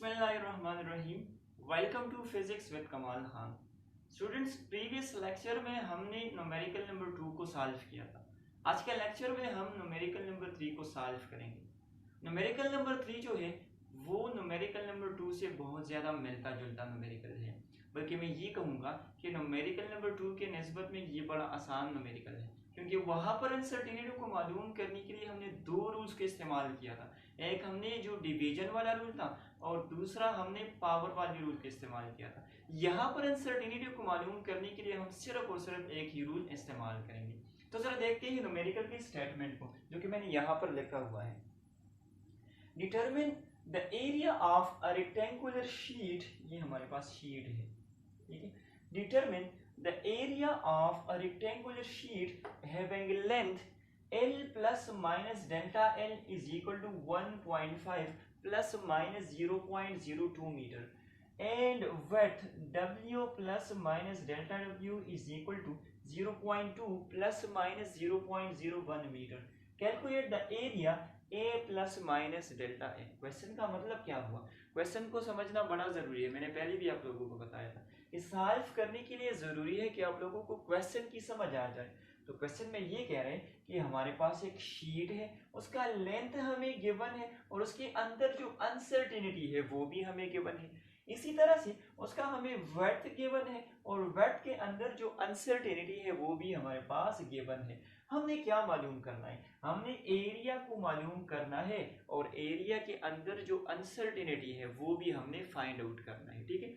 बिस्मिल्लाहिर्रहमानिर्रहीम। Welcome to physics with कमाल Khan. Students, previous lecture में हमने न्यूमेरिकल नंबर 2 को सॉल्व किया था। आज के लेक्चर में हम न्यूमेरिकल नंबर 3 को सॉल्व करेंगे। न्यूमेरिकल नंबर 3 जो है वो न्यूमेरिकल नंबर 2 से बहुत ज़्यादा मिलता जुलता न्यूमेरिकल है, बल्कि मैं ये कहूँगा कि न्यूमेरिकल नंबर 2 के निस्बत में ये बड़ा आसान न्यूमेरिकल है, क्योंकि वहाँ पर अनसर्टेनिटी को मालूम करने के लिए हमने दो रूल्स का इस्तेमाल किया था। एक हमने जो डिवीजन वाला रूल था और दूसरा हमने पावर वाले रूल का इस्तेमाल किया था। यहाँ पर अनसर्टेनिटी को मालूम करने के लिए हम सिर्फ और सिर्फ एक ही रूल इस्तेमाल करेंगे। तो जरा देखते हैं न्यूमेरिकल के स्टेटमेंट को, जो कि मैंने यहाँ पर लिखा हुआ है। Determine the area of a rectangular sheet, ये हमारे पास शीट है, ठीक है। Determine the area of a rectangular sheet having length L plus minus delta L is equal to 1.5 plus minus 0.02 meter and width W plus minus delta W is equal to 0.2 plus minus 0.01 meter. Calculate the area A plus minus delta A. Question का मतलब क्या हुआ? Question को समझना बड़ा जरूरी है। मैंने पहले भी आप लोगों को बताया था कि सॉल्व करने के लिए जरूरी है कि आप लोगों को क्वेश्चन की समझ आ जाए। तो क्वेश्चन में ये कह रहे हैं कि हमारे पास एक शीट है, उसका लेंथ हमें गिवन है और उसके अंदर जो अनसर्टेनिटी है वो भी हमें गिवन है। इसी तरह से उसका हमें वर्थ गिवन है और वर्थ के अंदर जो अनसर्टेनिटी है वो भी हमारे पास गिवन है। हमने क्या मालूम करना है? हमने एरिया को मालूम करना है और एरिया के अंदर जो अनसर्टेनिटी है वो भी हमने फाइंड आउट करना है, ठीक है।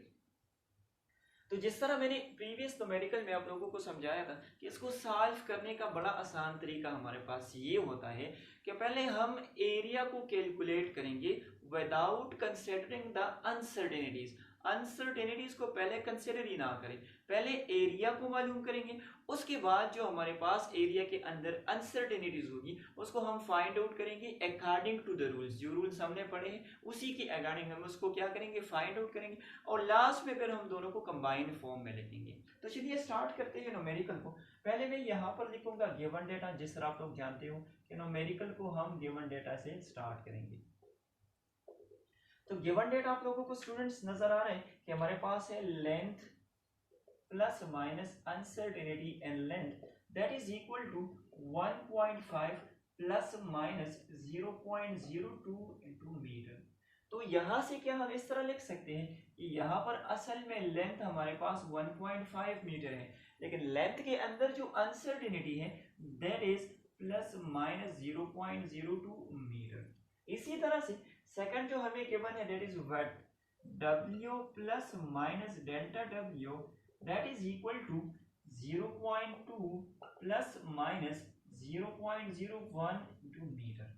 तो जिस तरह मैंने प्रीवियस न्यूमेरिकल में आप लोगों को समझाया था कि इसको सॉल्व करने का बड़ा आसान तरीका हमारे पास ये होता है कि पहले हम एरिया को कैलकुलेट करेंगे without considering the uncertainties. Uncertainties को पहले कंसिडर ही ना करें, पहले एरिया को मालूम करेंगे, उसके बाद जो हमारे पास एरिया के अंदर अनसर्टेनिटीज होगी उसको हम फाइंड आउट करेंगे अकॉर्डिंग टू द रूल्स। जो रूल्स हमने पढ़े हैं उसी के अकॉर्डिंग हम उसको क्या करेंगे, फाइंड आउट करेंगे और लास्ट में फिर हम दोनों को कंबाइंड फॉर्म में लिखेंगे। तो चलिए स्टार्ट करते हैं न्यूमेरिकल को। पहले मैं यहाँ पर लिखूंगा गिवन डेटा, जिस तरह आप लोग जानते हो कि न्यूमेरिकल को हम गिवन डेटा से स्टार्ट करेंगे। तो गिवन डेटा आप लोगों को स्टूडेंट्स नजर आ रहे हैं कि हमारे पास है length plus minus uncertainty and length that is equal to 1.5 plus minus 0.02 into metre. तो यहां से क्या हम इस तरह लिख सकते हैं कि यहाँ पर असल में लेंथ हमारे पास 1.5 मीटर है, लेकिन लेंथ के अंदर जो अनसर्टेनिटी है that is plus minus 0.02 metre. इसी तरह से सेकंड जो हमें गिवन है that is width W plus minus delta W that is equal to 0.2 plus minus 0.01 into metre.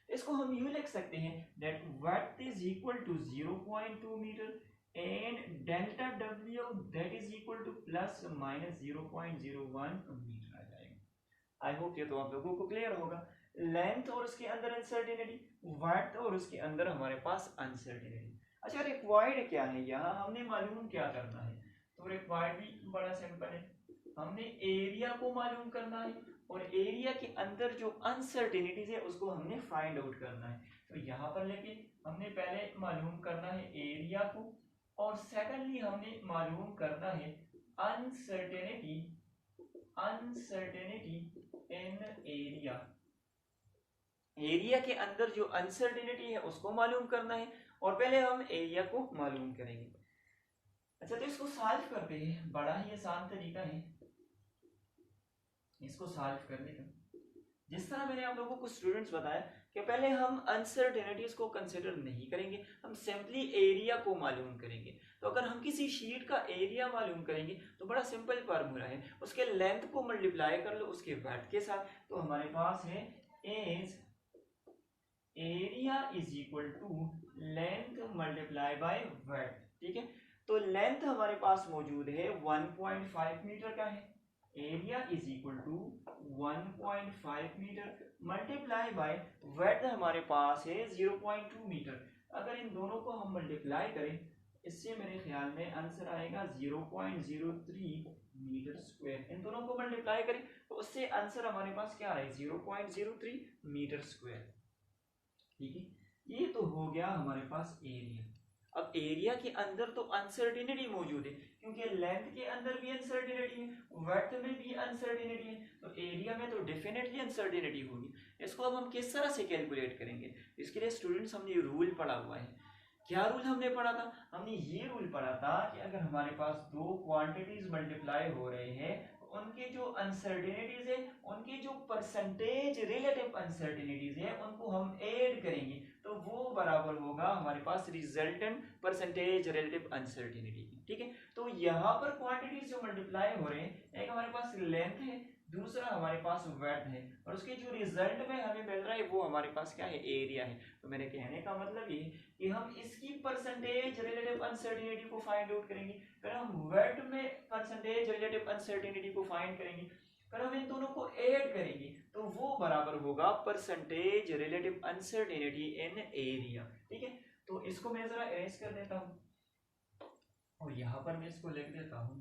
इसको हम यूं लिख सकते हैं that width is equal to 0.2 metre and delta W that is equal to plus minus 0.01 metre आ जाएगा। I hope ये तो आप लोगों को क्लियर होगा। लेंथ और उसके अंदर अनसर्टेनिटी, वर्थ और उसके अंदर हमारे पास अनसर्टेनिटी। अच्छा, रिक्वायर्ड क्या है? यहाँ हमने मालूम क्या करना है? तो रिक्वायर्ड भी बड़ा सिंपल है, हमने एरिया को मालूम करना है और एरिया के अंदर जो अनसर्टेनिटीज है उसको हमने फाइंड आउट करना है। तो यहाँ पर लेके हमने पहले मालूम करना है एरिया को और सेकेंडली हमने मालूम करना है अनसर्टेनिटी इन एरिया। एरिया के अंदर जो अनसर्टेनिटी है उसको मालूम करना है और पहले हम एरिया को मालूम करेंगे। अच्छा, तो इसको सॉल्व करते हैं, बड़ा ही आसान तरीका है इसको सॉल्व करने का। जिस तरह मैंने आप लोगों को स्टूडेंट्स बताया कि पहले हम अनसर्टेनिटीज को कंसिडर नहीं करेंगे, हम सिंपली एरिया को मालूम करेंगे। तो अगर हम किसी शीट का एरिया मालूम करेंगे तो बड़ा सिंपल फार्मूला है, उसके लेंथ को मल्टीप्लाई कर लो उसके वर्थ के साथ। तो हमारे पास है as area is equal to length multiply by width, ठीक है। तो लेंथ हमारे पास मौजूद है 1.5 मीटर का है, area is equal to 1.5 metre multiply by width हमारे पास है 0.2 मीटर। अगर इन दोनों को हम मल्टीप्लाई करें इससे मेरे ख्याल में आंसर आएगा 0.03 मीटर स्क्वायर। इन दोनों को मल्टीप्लाई करें तो उससे आंसर हमारे पास क्या है, 0.03 मीटर स्क्वायर, ठीक है। ये तो हो गया हमारे पास एरिया। अब एरिया के अंदर तो अनसर्टेनिटी मौजूद है, क्योंकि लेंथ के अंदर भी अनसर्टेनिटी है, विड्थ में भी अनसर्टेनिटी है, तो एरिया में तो डेफिनेटली अनसर्टेनिटी होगी। इसको अब हम किस तरह से कैलकुलेट करेंगे? इसके लिए स्टूडेंट्स हमने रूल पढ़ा हुआ है। क्या रूल हमने पढ़ा था? हमने ये रूल पढ़ा था कि अगर हमारे पास दो क्वांटिटीज मल्टीप्लाई हो रहे हैं, उनके जो अनसर्टेनिटीज है, उनकी जो परसेंटेज रिलेटिव अनसर्टेनिटीज है, उनको हम ऐड करेंगे, तो वो बराबर होगा हमारे पास रिजल्टेंट परसेंटेज रिलेटिव अनसर्टेनिटी। ठीक है, तो यहाँ पर क्वांटिटीज जो मल्टीप्लाई हो रहे हैं, एक हमारे पास लेंथ है, दूसरा हमारे पास विड्थ है, और उसके जो रिजल्ट में हमें मिल रहा है वो हमारे पास क्या है? एरिया है। तो मेरे कहने का मतलब ये कि हम इसकी परसेंटेज रिलेटिव अनसर्टेनिटी को फाइंड आउट करेंगे, फिर हम विड्थ में परसेंटेज रिलेटिव अनसर्टेनिटी को फाइंड करेंगे, फिर हम इन दोनों को ऐड करेंगे, तो वो बराबर होगा percentage relative uncertainty in area. ठीक है, तो इसको मैं जरा अरेंज कर देता हूँ, और यहां पर मैं इसको लिख देता हूं।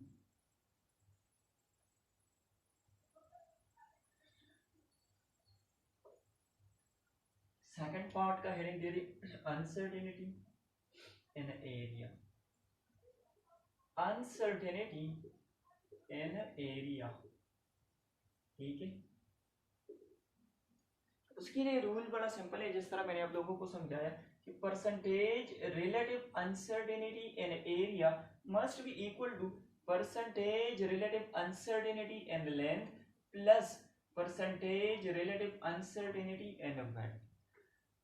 सेकंड पार्ट का हेडिंग दे रही uncertainty in area, uncertainty in area. ठीक है, उसके लिए रूल बड़ा सिंपल है, जिस तरह मैंने आप लोगों को समझाया कि percentage relative uncertainty in area must be equal to percentage relative uncertainty in length plus percentage relative uncertainty in width.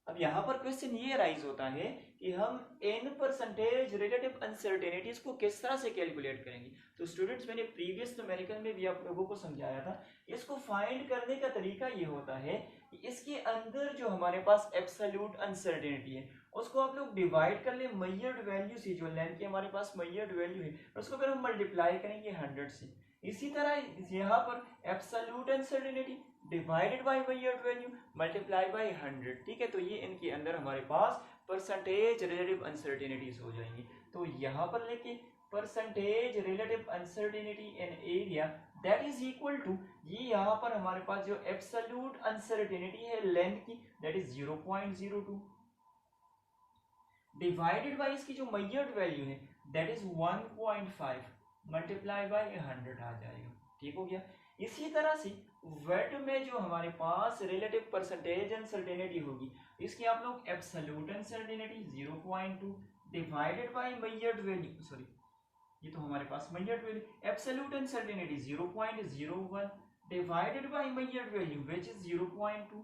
अब यहाँ पर क्वेश्चन ये राइज होता है कि हम n परसेंटेज रिलेटिव अनसर्टेनिटीज को किस तरह से कैलकुलेट करेंगे। तो स्टूडेंट्स, मैंने प्रीवियस न्यूमेरिकल में भी आप लोगों को समझाया था, इसको फाइंड करने का तरीका ये होता है कि इसके अंदर जो हमारे पास एब्सोल्यूट अनसर्टेनिटी है, उसको आप लोग डिवाइड कर ले मेजर्ड वैल्यू से, जो लेंथ की हमारे पास मेजर्ड वैल्यू है, उसको अगर हम मल्टीप्लाई करेंगे 100 से। इसी तरह यहाँ पर absolute uncertainty divided by measured value multiply by 100। ठीक है, तो ये इनके अंदर हमारे पास परसेंटेज रिलेटिव अनसर्टेनिटीज हो जाएंगी। तो यहाँ पर लेके percentage relative uncertainty in area that is equal to, ये यहाँ पर हमारे पास जो एब्सोल्यूट अनसर्टेनिटी है लेंथ की, दैट इज 0.02 डिवाइडेड बाय इसकी जो मेजर्ड वैल्यू है दैट इज 1.5 मल्टीप्लाई बाय 100 आ जाएगा। ठीक हो गया। इसी तरह से विड्थ में जो हमारे पास रिलेटिव परसेंटेज अनसर्टेनिटी होगी, इसकी आप लोग absolute uncertainty 0.2 divided by measured value, sorry ये तो हमारे पास measured value, absolute uncertainty 0.01 divided by measured value which is 0.2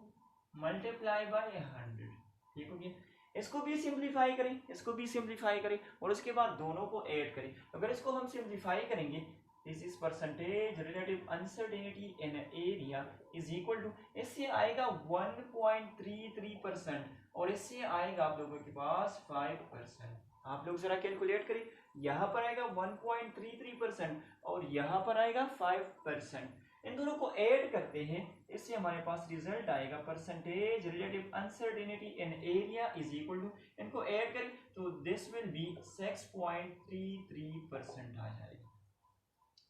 multiply by 100। ठीक हो गया। इसको भी सिंप्लीफाई करें, इसको भी सिंप्लीफाई करें, और उसके बाद दोनों को ऐड करें। अगर इसको हम सिंप्लीफाई करेंगे, this is percentage relative uncertainty in area is equal to, इससे आएगा 1.33% और इससे आएगा आप लोगों के पास 5%। आप लोग जरा कैलकुलेट करें, यहाँ पर आएगा 1.33% और यहाँ पर आएगा 5%। इन दोनों को ऐड करते हैं, इससे हमारे पास रिजल्ट आएगा percentage relative uncertainty in area is equal to, इनको ऐड करें तो दिस विल बी 6.33% आ जाएगा।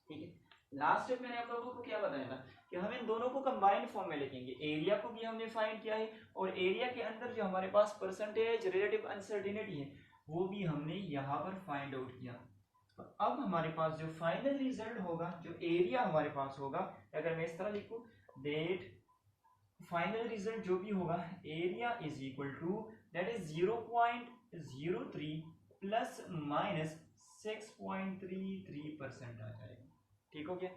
ठीक है, लास्ट स्टेप मैंने आप लोगों को क्या बताया था कि हम इन दोनों को कंबाइंड फॉर्म में लिखेंगे। एरिया को भी हमने फाइंड किया है, और एरिया के अंदर जो हमारे पास परसेंटेज रिलेटिव अनसर्टेनिटी है वो भी हमने यहाँ पर फाइंड आउट किया। तो अब हमारे पास जो फाइनल रिजल्ट होगा, जो एरिया हमारे पास होगा, अगर मैं इस तरह लिखूं, देट फाइनल रिजल्ट जो भी होगा, area is equal to that is 0.03 plus minus 6.33% आ जाएगा। ठीक हो गया।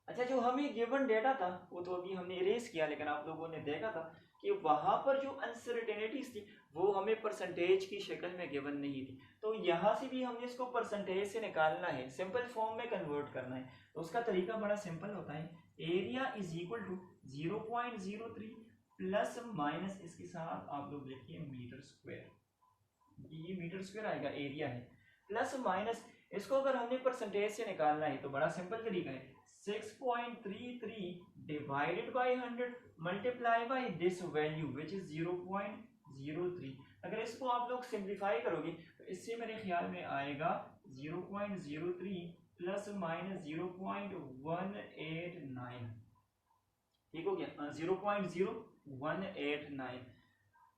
अच्छा, जो हमें गिवन डेटा था वो तो अभी हमने इरेज किया, लेकिन आप लोगों ने देखा था कि वहां पर जो अनसर्टेनिटीज थी वो हमें परसेंटेज की शक्ल में गिवन नहीं थी। तो यहाँ से भी हमने इसको परसेंटेज से निकालना है, सिंपल फॉर्म में कन्वर्ट करना है। तो उसका तरीका बड़ा सिंपल होता है, area is equal to 0.03 plus minus इसके साथ आप लोग लिखिए मीटर स्क्वायर, ये मीटर स्क्वायर आएगा, एरिया है, प्लस माइनस इसको अगर हमने परसेंटेज से निकालना है तो बड़ा सिंपल तरीका है, 6.33 divided by 100 multiply by this value which is 0.03। अगर इसको आप लोग सिंप्लीफाई करोगे तो इससे मेरे ख्याल में आएगा 0.03 प्लस माइनस 0.189। ठीक हो गया, 0.0189।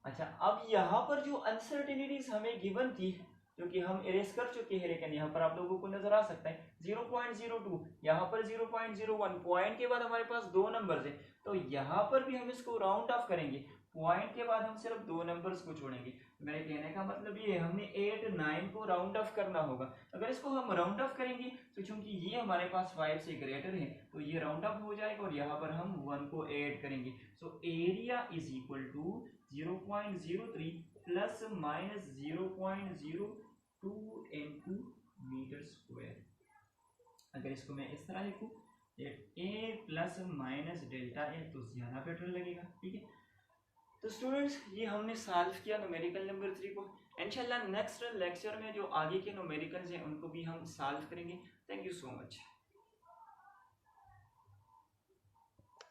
अच्छा, अब यहाँ पर जो अनसर्टेनिटीज हमें गिवन थी, क्योंकि हम इरेज कर चुके हैं, लेकिन यहाँ पर आप लोगों को नजर आ सकता है 0.02, यहाँ पर 0.01, पॉइंट के बाद हमारे पास दो नंबर्स हैं, तो यहाँ पर भी हम इसको राउंड ऑफ करेंगे, पॉइंट के बाद हम सिर्फ दो नंबर्स को छोड़ेंगे। मेरे कहने का मतलब ये है, हमने 8 9 को राउंड ऑफ करना होगा। अगर इसको हम राउंड ऑफ करेंगे तो चूंकि ये हमारे पास 5 से ग्रेटर है तो ये राउंड ऑफ हो जाएगा और यहाँ पर हम 1 को ऐड करेंगे। So area is equal to 0.03 plus minus 0.02 into metre square. अगर इसको मैं इस तरह लिखूं, A plus minus delta A, तो ज्यादा बेटर लगेगा। ठीक है, तो स्टूडेंट्स ये हमने सॉल्व किया न्यूमेरिकल नंबर 3 को। इंशाल्लाह नेक्स्ट लेक्चर में जो आगे के न्यूमेरिकल्स हैं उनको भी हम सॉल्व करेंगे। Thank you so much.